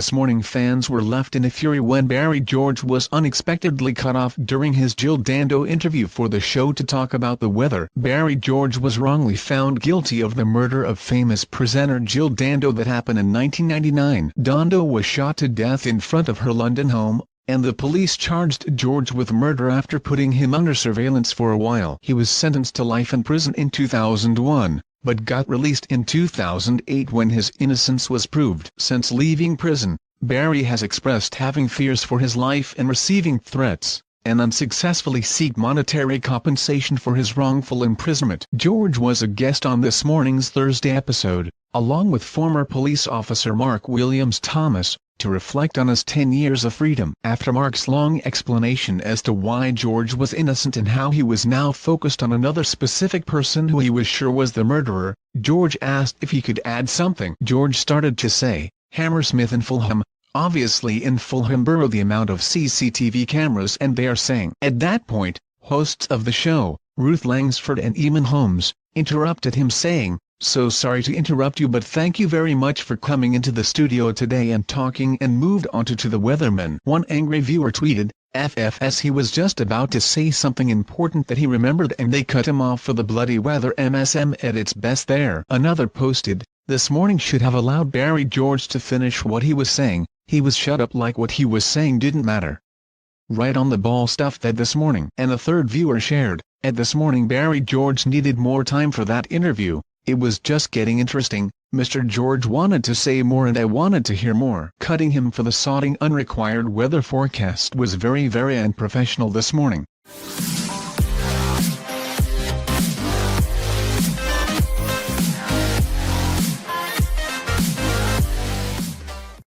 This Morning fans were left in a fury when Barry George was unexpectedly cut off during his Jill Dando interview for the show to talk about the weather. Barry George was wrongly found guilty of the murder of famous presenter Jill Dando that happened in 1999. Dando was shot to death in front of her London home, and the police charged George with murder after putting him under surveillance for a while. He was sentenced to life in prison in 2001. But got released in 2008 when his innocence was proved. Since leaving prison, Barry has expressed having fears for his life and receiving threats, and unsuccessfully seek monetary compensation for his wrongful imprisonment. George was a guest on This Morning's Thursday episode, along with former police officer Mark Williams-Thomas, to reflect on his 10 years of freedom. After Mark's long explanation as to why George was innocent and how he was now focused on another specific person who he was sure was the murderer, George asked if he could add something. George started to say, "Hammersmith and Fulham, obviously in Fulham Borough the amount of CCTV cameras and they are saying." At that point, hosts of the show, Ruth Langsford and Eamon Holmes, interrupted him saying, "So sorry to interrupt you, but thank you very much for coming into the studio today and talking," and moved on to the weatherman. One angry viewer tweeted, "FFS, he was just about to say something important that he remembered and they cut him off for the bloody weather. MSM at its best there." Another posted, "This Morning should have allowed Barry George to finish what he was saying. He was shut up like what he was saying didn't matter. Right on the ball stuff that This Morning." And a third viewer shared, "At This Morning Barry George needed more time for that interview. It was just getting interesting. Mr. George wanted to say more and I wanted to hear more." Cutting him for the sodding unrequired weather forecast was very unprofessional. This Morning.